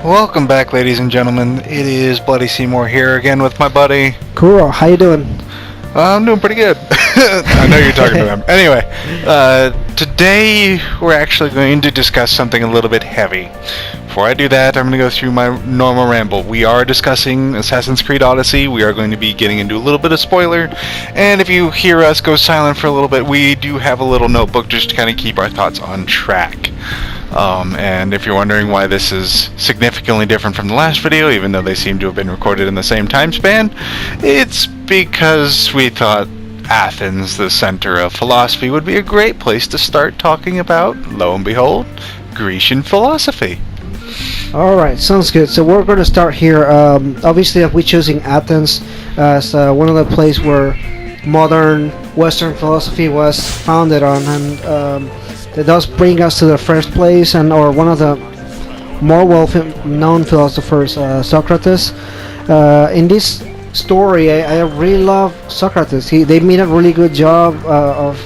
Welcome back, ladies and gentlemen. It is Bloddyseymore here again with my buddy. Cool. How you doing? I'm doing pretty good. I know you're talking to him. Anyway, today we're actually going to discuss something a little bit heavy. Before I do that, I'm going to go through my normal ramble. We are discussing Assassin's Creed Odyssey. We are going to be getting into a little bit of spoiler. And if you hear us go silent for a little bit, we do have a little notebook just to kind of keep our thoughts on track. And if you're wondering why this is significantly different from the last video, even though they seem to have been recorded in the same time span, it's because we thought Athens, the center of philosophy, would be a great place to start talking about, lo and behold, Grecian philosophy. Alright, sounds good. So we're going to start here. Obviously, we're choosing Athens as one of the places where modern Western philosophy was founded on, and that does bring us to the first place, and or one of the more well-known philosophers, Socrates. In this story, I really love Socrates. They made a really good job of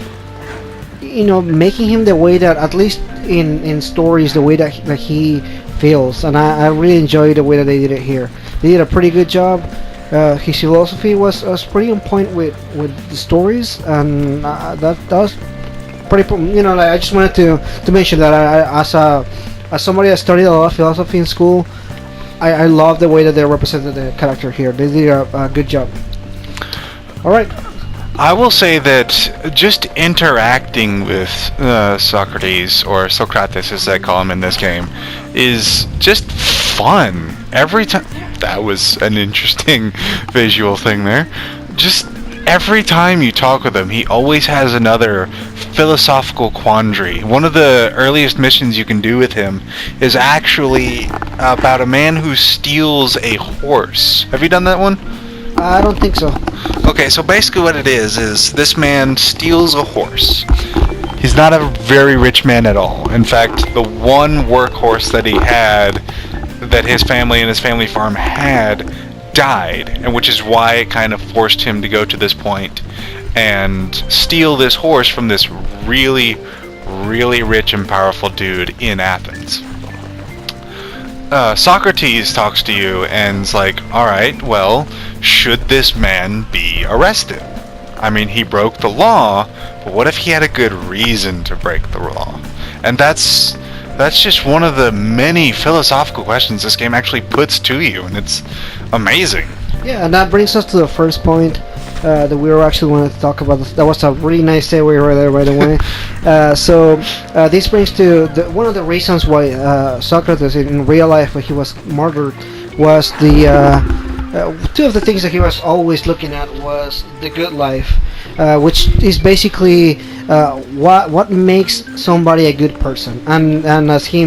making him the way that, at least in stories, the way that he feels, and I really enjoy the way that they did it here. They did a pretty good job. His philosophy was pretty on point with the stories, and that was pretty. I just wanted to mention that as somebody that studied a lot of philosophy in school, I love the way that they represented the character here. They did a good job. All right. I will say that just interacting with Socrates, or Socrates as I call him in this game, is just fun. Every time... That was an interesting visual thing there. Just every time you talk with him, he always has another philosophical quandary. One of the earliest missions you can do with him is actually about a man who steals a horse. Have you done that one? I don't think so. Okay, so basically what it is this man steals a horse. He's not a very rich man at all. In fact, the one workhorse that he had, that his family and his family farm had, died, and which is why it kind of forced him to go to this point and steal this horse from this really, really rich and powerful dude in Athens. Socrates talks to you and is like, alright, well, should this man be arrested? I mean, he broke the law, but what if he had a good reason to break the law? And that's just one of the many philosophical questions this game actually puts to you, and it's amazing. Yeah, and that brings us to the first point that we were actually wanting to talk about. That was a really nice segue right there, by the way. So this brings to one of the reasons why Socrates in real life, when he was murdered, was two of the things that he was always looking at was the good life, which is basically what makes somebody a good person. And as he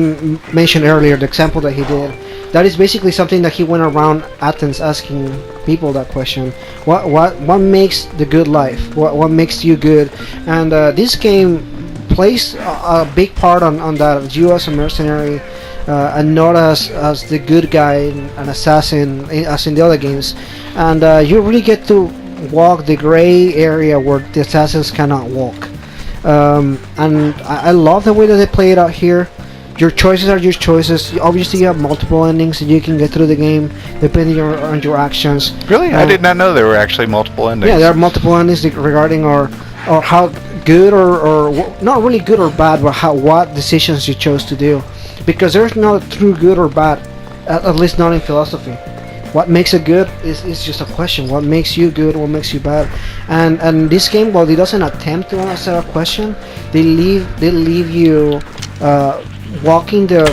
mentioned earlier, the example that he did, that is basically something that he went around Athens asking people that question. What makes the good life? What makes you good? And this game plays a big part on that. You as a mercenary, and not as the good guy, an assassin, as in the other games. And you really get to walk the gray area where the assassins cannot walk. And I love the way that they play it out here. Your choices are your choices. Obviously, you have multiple endings that you can get through the game depending on your actions. Really? I did not know there were actually multiple endings. Yeah, there are multiple endings regarding or how good or not really good or bad, but what decisions you chose to do. Because there's no true good or bad, at least not in philosophy. What makes it good is just a question. What makes you good? What makes you bad? And this game, while it doesn't attempt to answer a question, they leave you walking the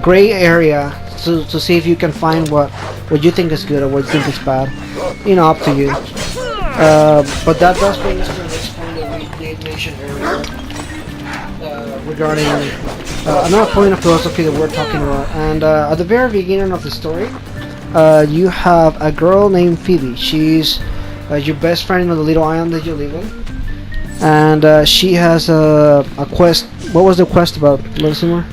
gray area to see if you can find what you think is good or what you think is bad. Up to you. But that does bring us to the next point that we did mention earlier regarding another point of philosophy that we're talking about. And at the very beginning of the story, you have a girl named Phoebe. She's your best friend on the little island that you live in. And she has a quest. What was the quest about, Bloddyseymore?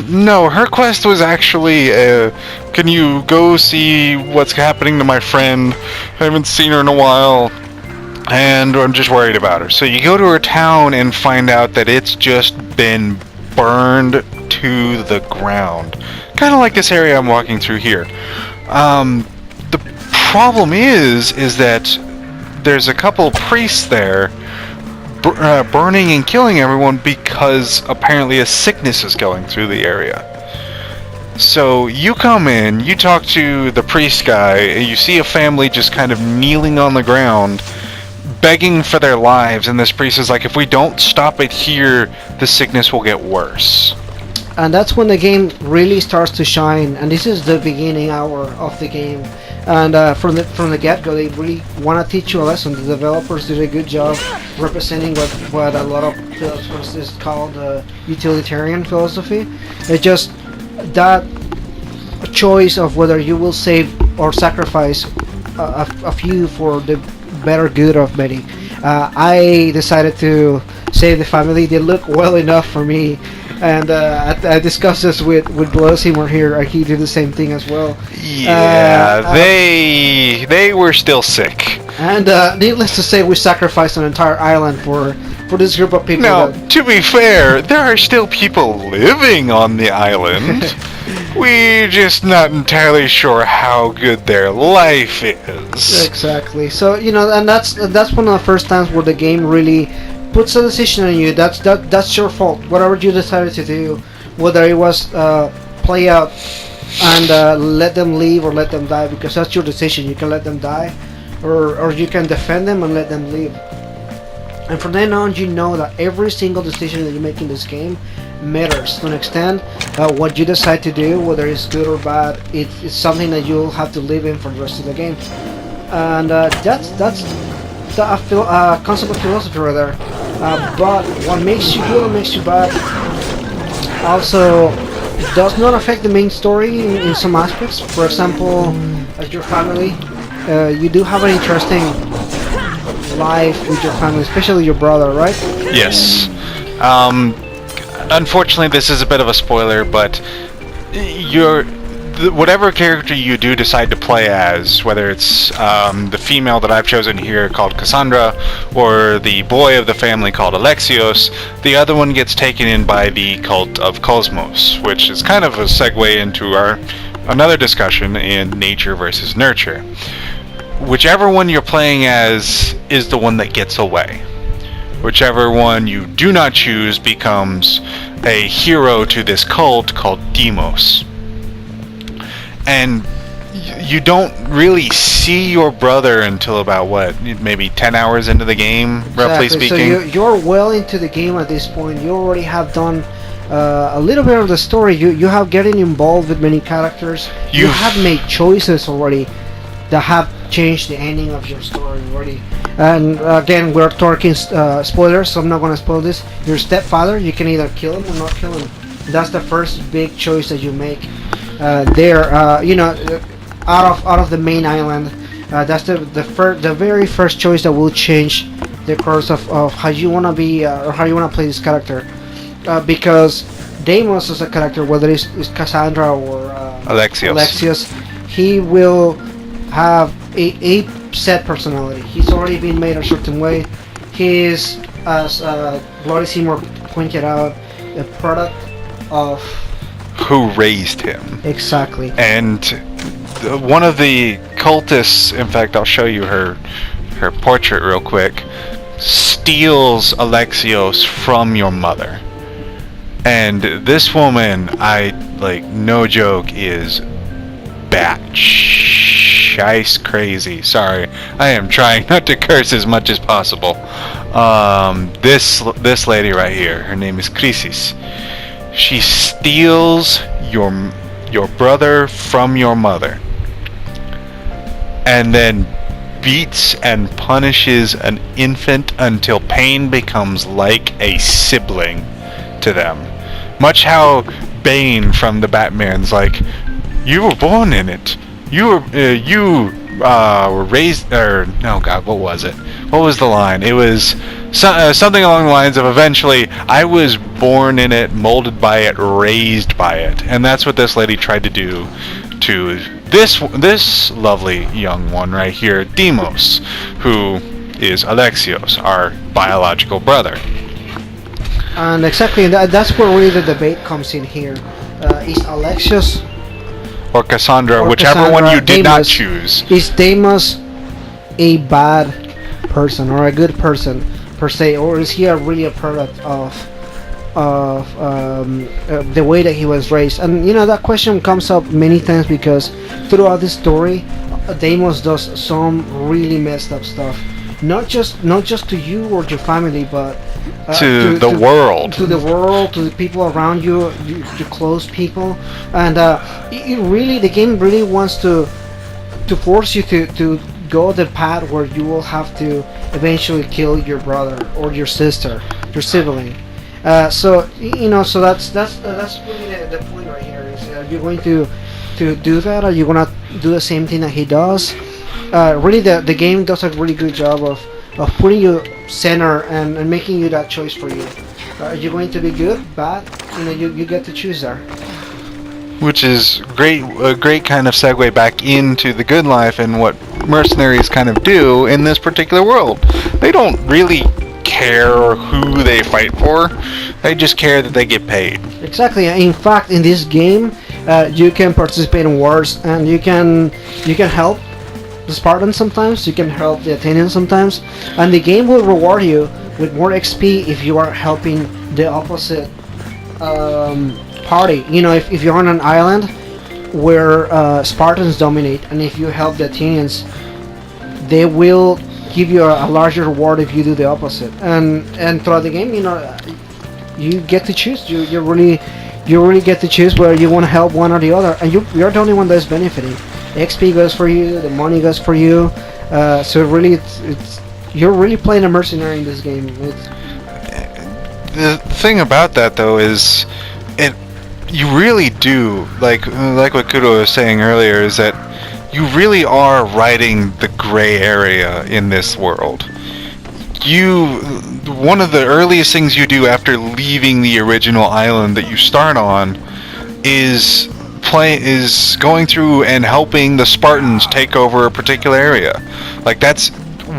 No, her quest was actually, can you go see what's happening to my friend? I haven't seen her in a while, and I'm just worried about her. So you go to her town and find out that it's just been burned to the ground. Kind of like this area I'm walking through here. The problem is that there's a couple priests there burning and killing everyone because apparently a sickness is going through the area. So you come in, you talk to the priest guy, and you see a family just kind of kneeling on the ground, begging for their lives, and this priest is like, if we don't stop it here, the sickness will get worse. And that's when the game really starts to shine, and this is the beginning hour of the game. And from the get-go, they really want to teach you a lesson. The developers did a good job representing what a lot of philosophers is called utilitarian philosophy. It's just that choice of whether you will save or sacrifice a few for the better good of many. I decided to save the family. They look well enough for me, and I discussed this with Bloddyseymore here. He did the same thing as well. Yeah, they were still sick. And needless to say, we sacrificed an entire island for this group of people. Now, to be fair, there are still people living on the island. We're just not entirely sure how good their life is. Exactly. So and that's one of the first times where the game really puts a decision on you. That's your fault. Whatever you decided to do, whether it was play out and let them leave or let them die, because that's your decision. You can let them die, or you can defend them and let them leave. And from then on, you know that every single decision that you make in this game matters to an extent. What you decide to do, whether it's good or bad, it's something that you'll have to live in for the rest of the game. And that's the concept of philosophy right there. But what makes you good or makes you bad also does not affect the main story in some aspects. For example, as your family, you do have an interesting life with your family, especially your brother, right? Yes. Unfortunately, this is a bit of a spoiler, but whatever character you do decide to play as, whether it's the female that I've chosen here called Cassandra, or the boy of the family called Alexios, the other one gets taken in by the cult of Cosmos, which is kind of a segue into another discussion in nature versus nurture. Whichever one you're playing as is the one that gets away. Whichever one you do not choose becomes a hero to this cult called Deimos. And you don't really see your brother until about, maybe 10 hours into the game, roughly speaking? So you're well into the game at this point. You already have done a little bit of the story. You have getting involved with many characters. You have made choices already that have changed the ending of your story already. And again, we're talking spoilers, so I'm not going to spoil this. Your stepfather, you can either kill him or not kill him. That's the first big choice that you make there. Out of the main island. That's the very first choice that will change the course of how you want to be or how you want to play this character. Because Deimos is a character, whether it's Cassandra or Alexios, he will have a set personality. He's already been made a certain way. He is, as Bloddyseymore pointed out, a product of who raised him. Exactly. And one of the cultists, in fact, I'll show you her portrait real quick, steals Alexios from your mother. And this woman, no joke, is batshit crazy. Sorry, I am trying not to curse as much as possible. This lady right here, her name is Crisis. She steals your brother from your mother, and then beats and punishes an infant until pain becomes like a sibling to them. Much how Bane from the Batman's like, you were born in it. You were raised, or no, God, what was it? What was the line? It was something along the lines of, eventually, I was born in it, molded by it, raised by it, and that's what this lady tried to do to this lovely young one right here, Deimos, who is Alexios, our biological brother. And exactly, that's where really the debate comes in here. Is Alexios Or Cassandra, or whichever one you Cassandra, did not Deimos, choose. is Deimos a bad person or a good person per se, or is he really a product of the way that he was raised? And that question comes up many times because throughout this story, Deimos does some really messed up stuff. Not just to you or your family, but To the world. to the world, to the people around you, your close people, and it really, the game really wants to force you to go the path where you will have to eventually kill your brother or your sister, your sibling. So that's really the point right here. Is are you going to do that? Are you gonna do the same thing that he does? Really, the game does a really good job of putting you center and making you that choice for you. Are you going to be good, bad? You get to choose there. Which is a great kind of segue back into the good life and what mercenaries kind of do in this particular world. They don't really care who they fight for. They just care that they get paid. Exactly. In fact, in this game, you can participate in wars and you can help the Spartans sometimes. You can help the Athenians sometimes, and the game will reward you with more XP if you are helping the opposite party. If you're on an island where Spartans dominate, and if you help the Athenians, they will give you a larger reward if you do the opposite. And throughout the game, you get to choose. You really get to choose whether you want to help one or the other, and you're the only one that's benefiting. The XP goes for you, the money goes for you. So really, it's you're really playing a mercenary in this game. The thing about that though is you really do like what Kudo was saying earlier, is that you really are riding the gray area in this world. One of the earliest things you do after leaving the original island that you start on is going through and helping the Spartans take over a particular area. Like, that's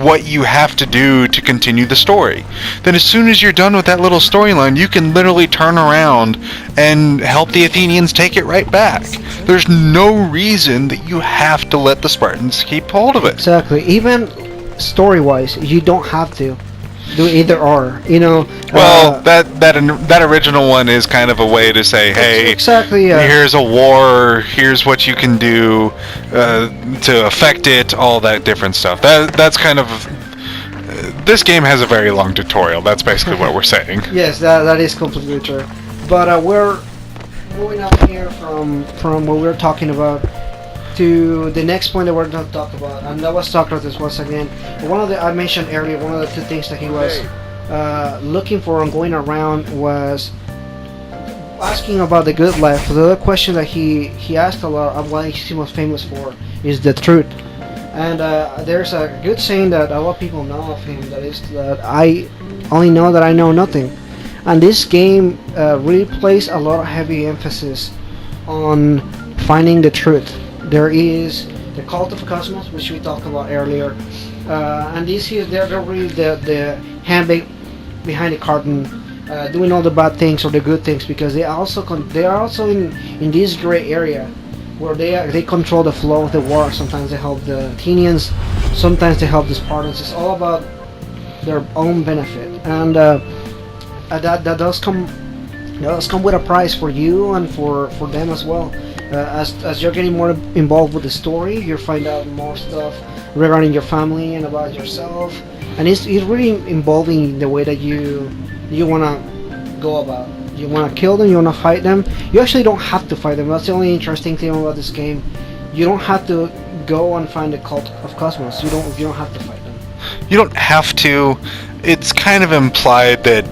what you have to do to continue the story. Then as soon as you're done with that little storyline, you can literally turn around and help the Athenians take it right back. There's no reason that you have to let the Spartans keep hold of it. Exactly. Even story-wise, you don't have to do either or. Well, that original one is kind of a way to say, hey, exactly. Here's a war. Here's what you can do to affect it. All that different stuff. That's kind of. This game has a very long tutorial. That's basically what we're saying. Yes, that is completely true. But we're moving up here from what we're talking about to the next point that we're going to talk about, and that was Socrates once again. I mentioned earlier, one of the two things that he was looking for and going around was asking about the good life. The other question that he asked a lot of what he's most famous for is the truth. And there's a good saying that a lot of people know of him, that is that I only know that I know nothing. And this game really places a lot of heavy emphasis on finding the truth. There is the cult of Cosmos, which we talked about earlier, and they're really the hand behind the curtain, doing all the bad things or the good things, because they are also in this gray area where they control the flow of the war. Sometimes they help the Athenians, sometimes they help the Spartans. It's all about their own benefit, and that does come with a price for you and for them as well. As you're getting more involved with the story, you find out more stuff regarding your family and about yourself, and it's really involving the way that you want to go about. You want to kill them, you want to fight them. You actually don't have to fight them. That's the only interesting thing about this game. You don't have to go and find the cult of Cosmos. You don't have to fight them. You don't have to. It's kind of implied that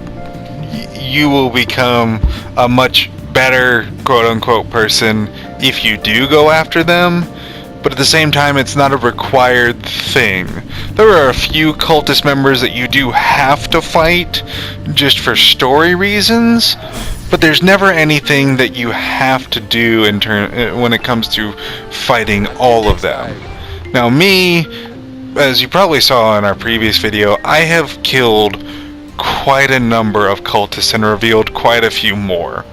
you will become a much better quote-unquote person if you do go after them, but at the same time it's not a required thing. There are a few cultist members that you do have to fight just for story reasons, but there's never anything that you have to do when it comes to fighting all of them. Now me, as you probably saw in our previous video, I have killed quite a number of cultists and revealed quite a few more.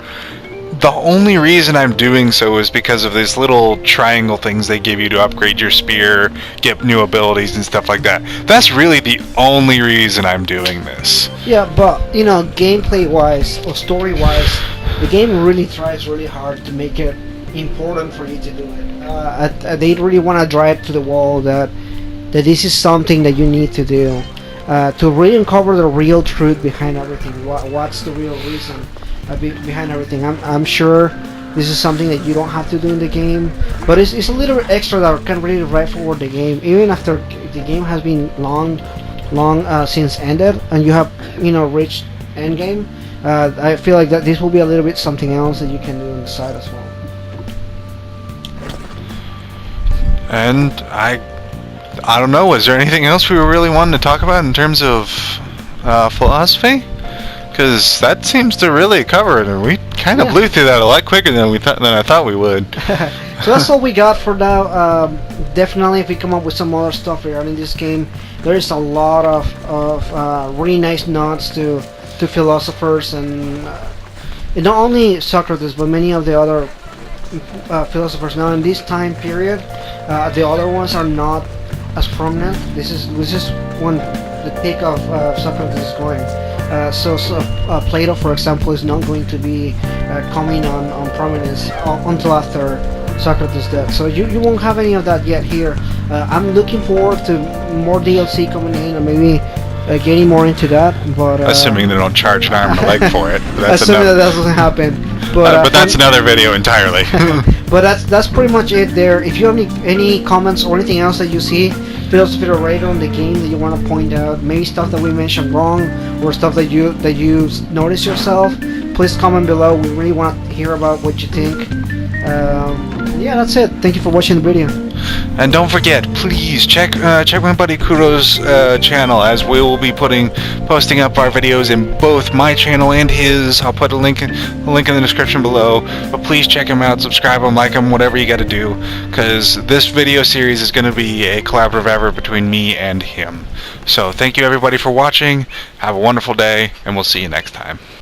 The only reason I'm doing so is because of these little triangle things they give you to upgrade your spear, get new abilities and stuff like that. That's really the only reason I'm doing this. Yeah, but you know, gameplay wise or story wise, the game really tries really hard to make it important for you to do it. They really want to drive to the wall that this is something that you need to do to really uncover the real truth behind everything. What's the real reason behind everything? I'm sure this is something that you don't have to do in the game, but it's a little extra that can really drive forward the game, even after the game has been long since ended and you have reached end game. I feel like that this will be a little bit something else that you can do on the side as well. And I don't know, is there anything else we really wanted to talk about in terms of philosophy? Because that seems to really cover it, and we kind of blew through that a lot quicker than I thought we would. So that's all we got for now. Definitely, if we come up with some other stuff regarding this game, there is a lot of really nice nods to philosophers and not only Socrates, but many of the other philosophers. Now in this time period, the other ones are not as prominent. This is when the peak of Socrates is going. So Plato, for example, is not going to be coming on prominence until after Socrates' death. So you won't have any of that yet here. I'm looking forward to more DLC coming in and maybe getting more into that. But assuming they don't charge an arm and a leg for it. Assuming that doesn't happen. But that's another video entirely. But that's pretty much it there. If you have any comments or anything else that you see, feel free to write on the game that you want to point out, maybe stuff that we mentioned wrong or stuff that you notice yourself. Please comment below. We really want to hear about what you think. Yeah, that's it. Thank you for watching the video. And don't forget, please check my buddy Kuro's channel, as we will be posting up our videos in both my channel and his. I'll put a link in the description below. But please check him out, subscribe him, like him, whatever you got to do, because this video series is going to be a collaborative effort between me and him. So thank you everybody for watching. Have a wonderful day, and we'll see you next time.